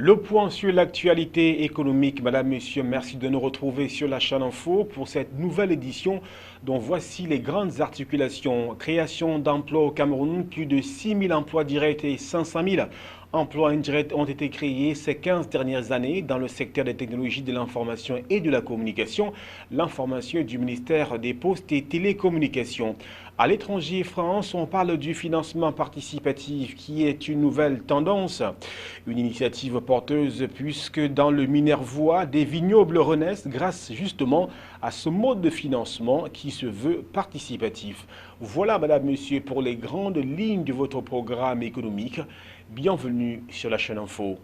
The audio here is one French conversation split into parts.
Le point sur l'actualité économique, Madame, Monsieur, merci de nous retrouver sur la chaîne Info pour cette nouvelle édition dont voici les grandes articulations. Création d'emplois au Cameroun, plus de 6 000 emplois directs et 500 000 emplois indirects ont été créés ces 15 dernières années dans le secteur des technologies de l'information et de la communication. L'information du ministère des Postes et Télécommunications. À l'étranger, France, on parle du financement participatif qui est une nouvelle tendance. Une initiative porteuse puisque dans le Minervois, des vignobles renaissent grâce justement à ce mode de financement qui se veut participatif. Voilà, Madame, Monsieur, pour les grandes lignes de votre programme économique. Bienvenue sur la chaîne Info.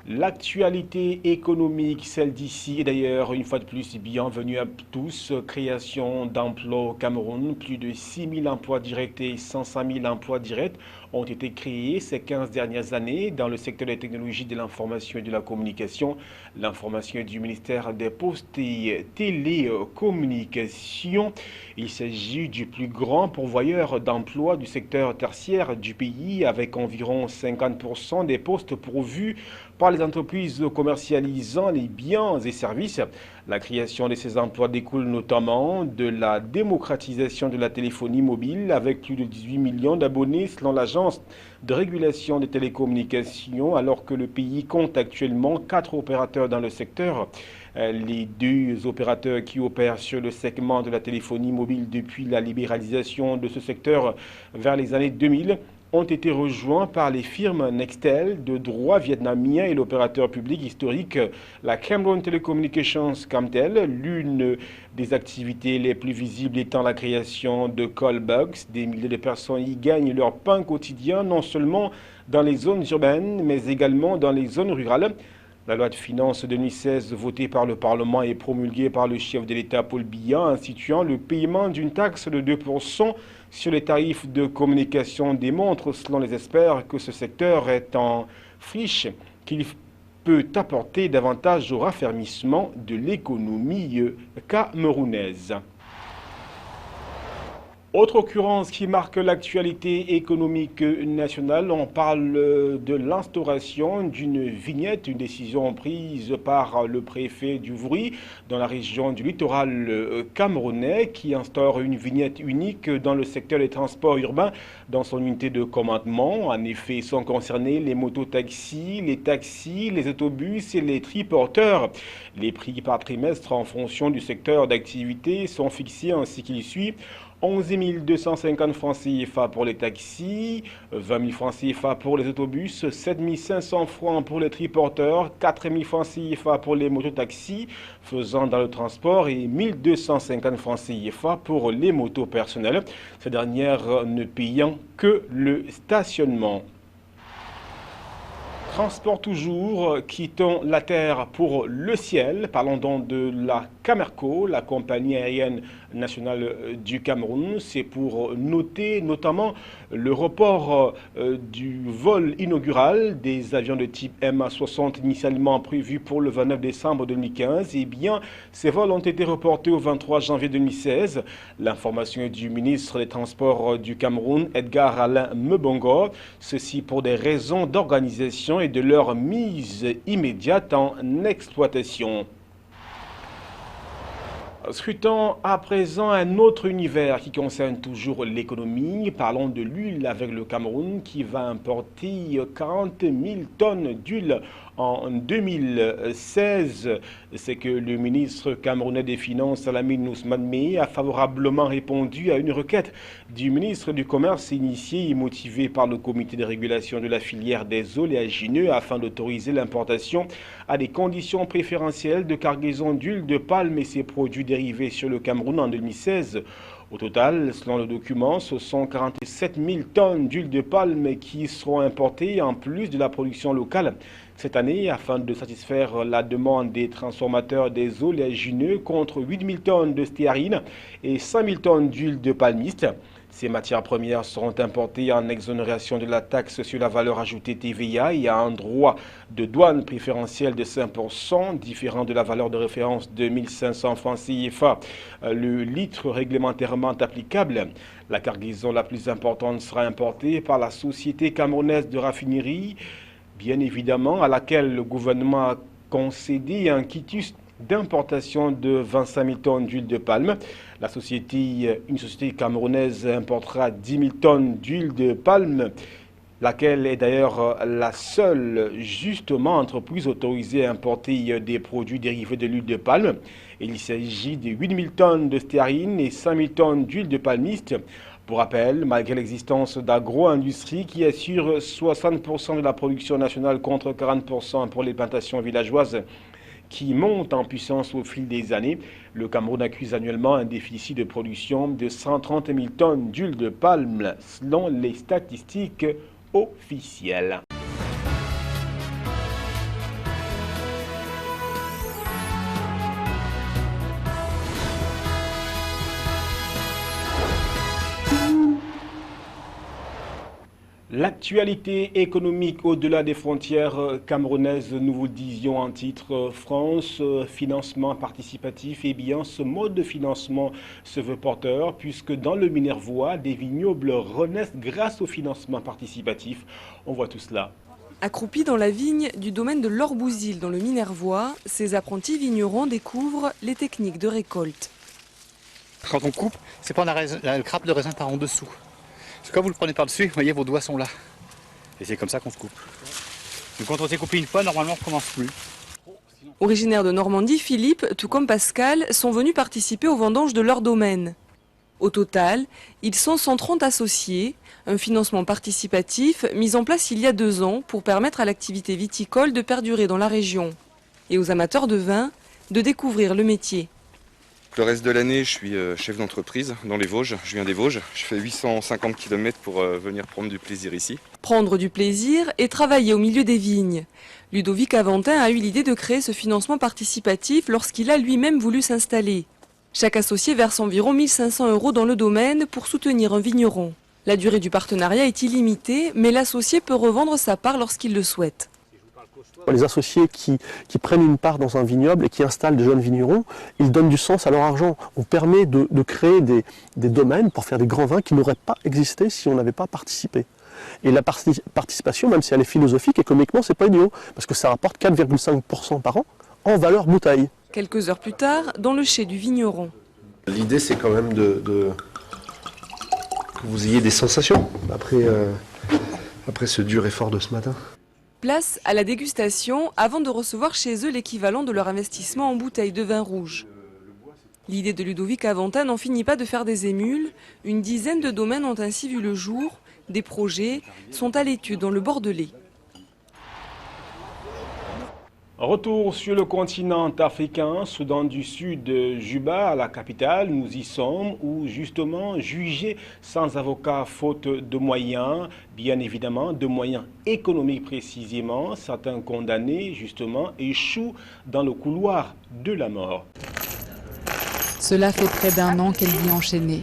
L'actualité économique, celle d'ici, et d'ailleurs, une fois de plus, bienvenue à tous. Création d'emplois au Cameroun, plus de 6 000 emplois directs et 500 000 emplois directs ont été créés ces 15 dernières années dans le secteur des technologies de l'information et de la communication. L'information du ministère des Postes et Télécommunications. Il s'agit du plus grand pourvoyeur d'emplois du secteur tertiaire du pays avec environ 50% des postes pourvus par les entreprises commercialisant les biens et services. La création de ces emplois découle notamment de la démocratisation de la téléphonie mobile avec plus de 18 millions d'abonnés selon l'Agence de régulation des télécommunications alors que le pays compte actuellement 4 opérateurs dans le secteur. Les 2 opérateurs qui opèrent sur le segment de la téléphonie mobile depuis la libéralisation de ce secteur vers les années 2000 ont été rejoints par les firmes Nextel de droit vietnamien et l'opérateur public historique, la Cameroon Telecommunications Camtel, l'une des activités les plus visibles étant la création de callbox. Des milliers de personnes y gagnent leur pain quotidien, non seulement dans les zones urbaines, mais également dans les zones rurales. La loi de finances 2016 votée par le Parlement et promulguée par le chef de l'État Paul Biya instituant le paiement d'une taxe de 2% sur les tarifs de communication démontre, selon les experts, que ce secteur est en friche, qu'il peut apporter davantage au raffermissement de l'économie camerounaise. Autre occurrence qui marque l'actualité économique nationale, on parle de l'instauration d'une vignette, une décision prise par le préfet du Voury dans la région du littoral camerounais qui instaure une vignette unique dans le secteur des transports urbains dans son unité de commandement. En effet, sont concernés les mototaxis, les taxis, les autobus et les triporteurs. Les prix par trimestre en fonction du secteur d'activité sont fixés ainsi qu'il suit. 11 250 francs CFA pour les taxis, 20 000 francs CFA pour les autobus, 7 500 francs pour les triporteurs, 4 000 francs CFA pour les mototaxis faisant dans le transport et 1 250 francs CFA pour les motos personnelles, ces dernières ne payant que le stationnement. Transport toujours, quittons la terre pour le ciel. Parlons donc de la Camerco, la compagnie aérienne nationale du Cameroun. C'est pour noter notamment le report du vol inaugural des avions de type MA60 initialement prévu pour le 29 décembre 2015. Eh bien, ces vols ont été reportés au 23 janvier 2016. L'information est du ministre des Transports du Cameroun, Edgar Alain Mebongo. Ceci pour des raisons d'organisation et de leur mise immédiate en exploitation. Scrutons à présent un autre univers qui concerne toujours l'économie. Parlons de l'huile avec le Cameroun qui va importer 40 000 tonnes d'huile en 2016. C'est que le ministre camerounais des Finances, Salamine Ousmane Meh, a favorablement répondu à une requête du ministre du Commerce initiée et motivée par le comité de régulation de la filière des oléagineux afin d'autoriser l'importation à des conditions préférentielles de cargaison d'huile de palme et ses produits dérivés sur le Cameroun en 2016. Au total, selon le document, ce sont 47 000 tonnes d'huile de palme qui seront importées en plus de la production locale cette année afin de satisfaire la demande des transformateurs des oléagineux contre 8 000 tonnes de stéarine et 5 000 tonnes d'huile de palmiste. Ces matières premières seront importées en exonération de la taxe sur la valeur ajoutée TVA et à un droit de douane préférentiel de 5%, différent de la valeur de référence de 1 500 francs CFA, le litre réglementairement applicable. La cargaison la plus importante sera importée par la Société camerounaise de raffinerie, bien évidemment, à laquelle le gouvernement a concédé un quitus d'importation de 25 000 tonnes d'huile de palme. Une société camerounaise importera 10 000 tonnes d'huile de palme, laquelle est d'ailleurs la seule, justement, entreprise autorisée à importer des produits dérivés de l'huile de palme. Il s'agit de 8 000 tonnes de stéarine et 5 000 tonnes d'huile de palmiste. Pour rappel, malgré l'existence d'agro-industries qui assurent 60% de la production nationale contre 40% pour les plantations villageoises qui montent en puissance au fil des années, le Cameroun accuse annuellement un déficit de production de 130 000 tonnes d'huile de palme, selon les statistiques officielles. L'actualité économique au-delà des frontières camerounaises, nous vous le disions en titre, France, financement participatif. Eh bien, ce mode de financement se veut porteur puisque dans le Minervois, des vignobles renaissent grâce au financement participatif. On voit tout cela. Accroupis dans la vigne du domaine de l'Orbouzil dans le Minervois, ces apprentis vignerons découvrent les techniques de récolte. Quand on coupe, c'est pas la grappe de raisin par en dessous. Quand vous le prenez par-dessus, vous voyez, vos doigts sont là. Et c'est comme ça qu'on se coupe. Donc quand on s'est coupé une fois, normalement on ne recommence plus. Originaires de Normandie, Philippe, tout comme Pascal, sont venus participer aux vendanges de leur domaine. Au total, ils sont 130 associés, un financement participatif mis en place il y a 2 ans pour permettre à l'activité viticole de perdurer dans la région. Et aux amateurs de vin, de découvrir le métier. Le reste de l'année, je suis chef d'entreprise dans les Vosges. Je viens des Vosges. Je fais 850 km pour venir prendre du plaisir ici. Prendre du plaisir et travailler au milieu des vignes. Ludovic Aventin a eu l'idée de créer ce financement participatif lorsqu'il a lui-même voulu s'installer. Chaque associé verse environ 1 500 € dans le domaine pour soutenir un vigneron. La durée du partenariat est illimitée, mais l'associé peut revendre sa part lorsqu'il le souhaite. Les associés qui prennent une part dans un vignoble et qui installent des jeunes vignerons, ils donnent du sens à leur argent. On permet de créer des domaines pour faire des grands vins qui n'auraient pas existé si on n'avait pas participé. Et la participation, même si elle est philosophique, économiquement, c'est pas idiot, parce que ça rapporte 4,5% par an en valeur bouteille. Quelques heures plus tard, dans le chai du vigneron. L'idée, c'est quand même que vous ayez des sensations après ce dur effort de ce matin. Place à la dégustation avant de recevoir chez eux l'équivalent de leur investissement en bouteilles de vin rouge. L'idée de Ludovic Aventin n'en finit pas de faire des émules. Une dizaine de domaines ont ainsi vu le jour. Des projets sont à l'étude dans le Bordelais. Retour sur le continent africain, Soudan du Sud, Juba, la capitale, nous y sommes, où justement jugés sans avocat faute de moyens, bien évidemment, de moyens économiques précisément, certains condamnés justement échouent dans le couloir de la mort. Cela fait près d'1 an qu'elle vit enchaînée.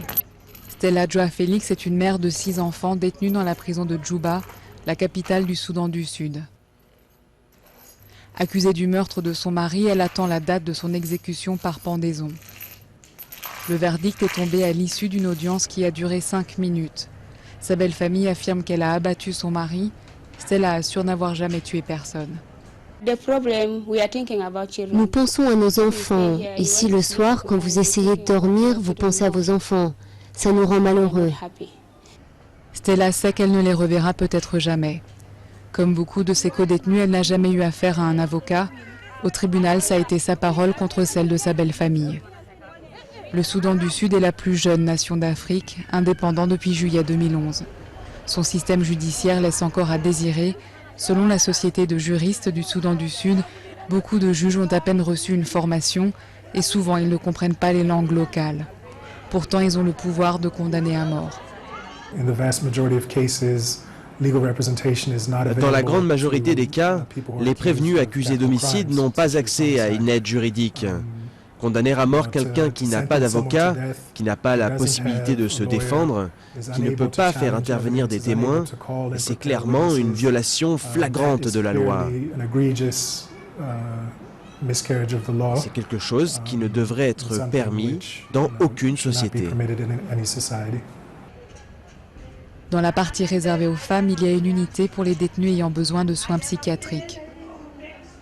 Stella Joa Félix est une mère de 6 enfants détenue dans la prison de Djouba, la capitale du Soudan du Sud. Accusée du meurtre de son mari, elle attend la date de son exécution par pendaison. Le verdict est tombé à l'issue d'une audience qui a duré 5 minutes. Sa belle-famille affirme qu'elle a abattu son mari. Stella assure n'avoir jamais tué personne. Nous pensons à nos enfants. Ici, le soir, quand vous essayez de dormir, vous pensez à vos enfants. Ça nous rend malheureux. Stella sait qu'elle ne les reverra peut-être jamais. Comme beaucoup de ses codétenus, elle n'a jamais eu affaire à un avocat. Au tribunal, ça a été sa parole contre celle de sa belle-famille. Le Soudan du Sud est la plus jeune nation d'Afrique, indépendant depuis juillet 2011. Son système judiciaire laisse encore à désirer. Selon la Société de juristes du Soudan du Sud, beaucoup de juges ont à peine reçu une formation et souvent ils ne comprennent pas les langues locales. Pourtant, ils ont le pouvoir de condamner à mort. Dans la grande majorité des cas, les prévenus accusés d'homicide n'ont pas accès à une aide juridique. Condamner à mort quelqu'un qui n'a pas d'avocat, qui n'a pas la possibilité de se défendre, qui ne peut pas faire intervenir des témoins, c'est clairement une violation flagrante de la loi. C'est quelque chose qui ne devrait être permis dans aucune société. Dans la partie réservée aux femmes, il y a une unité pour les détenus ayant besoin de soins psychiatriques.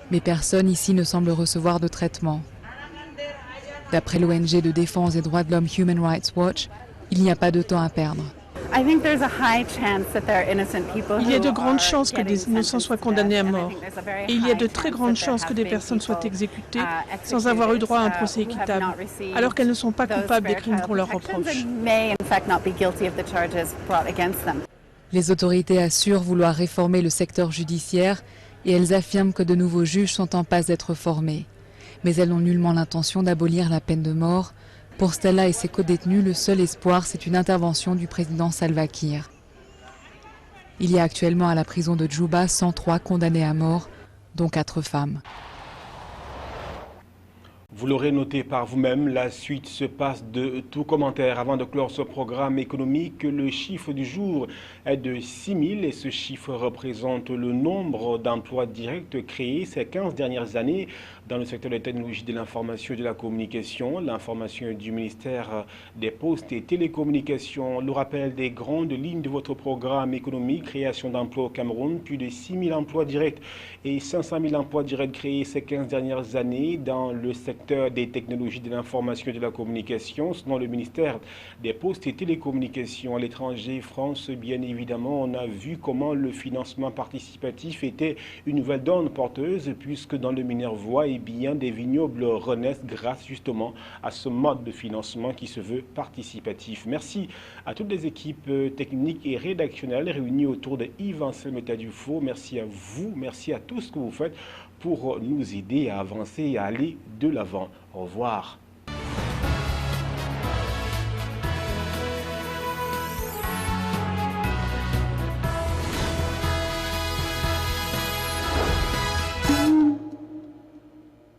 Mais personne ici ne semble recevoir de traitement. D'après l'ONG de défense des droits de l'homme Human Rights Watch, il n'y a pas de temps à perdre. Il y a de grandes chances que des innocents soient condamnés à mort. Et il y a de très grandes chances que des personnes soient exécutées sans avoir eu droit à un procès équitable, alors qu'elles ne sont pas coupables des crimes qu'on leur reproche. Les autorités assurent vouloir réformer le secteur judiciaire et elles affirment que de nouveaux juges sont en passe d'être formés. Mais elles n'ont nullement l'intention d'abolir la peine de mort. Pour Stella et ses codétenus, le seul espoir, c'est une intervention du président Salva Kiir. Il y a actuellement à la prison de Djouba 103 condamnés à mort, dont 4 femmes. Vous l'aurez noté par vous-même, la suite se passe de tout commentaire. Avant de clore ce programme économique, le chiffre du jour est de 6 000 et ce chiffre représente le nombre d'emplois directs créés ces 15 dernières années dans le secteur des technologies de l'information et de la communication. L'information du ministère des Postes et Télécommunications. Le rappel des grandes lignes de votre programme économique, création d'emplois au Cameroun, plus de 6 000 emplois directs et 500 000 emplois directs créés ces 15 dernières années dans le secteur des technologies de l'information et de la communication, selon le ministère des Postes et Télécommunications. À l'étranger, France, bien évidemment, on a vu comment le financement participatif était une nouvelle donne porteuse, puisque dans le Minervois, bien, des vignobles renaissent grâce justement à ce mode de financement qui se veut participatif. Merci à toutes les équipes techniques et rédactionnelles réunies autour de Yves-Anselme Tadufo. Merci à vous, merci à tout ce que vous faites pour nous aider à avancer et à aller de l'avant. Au revoir.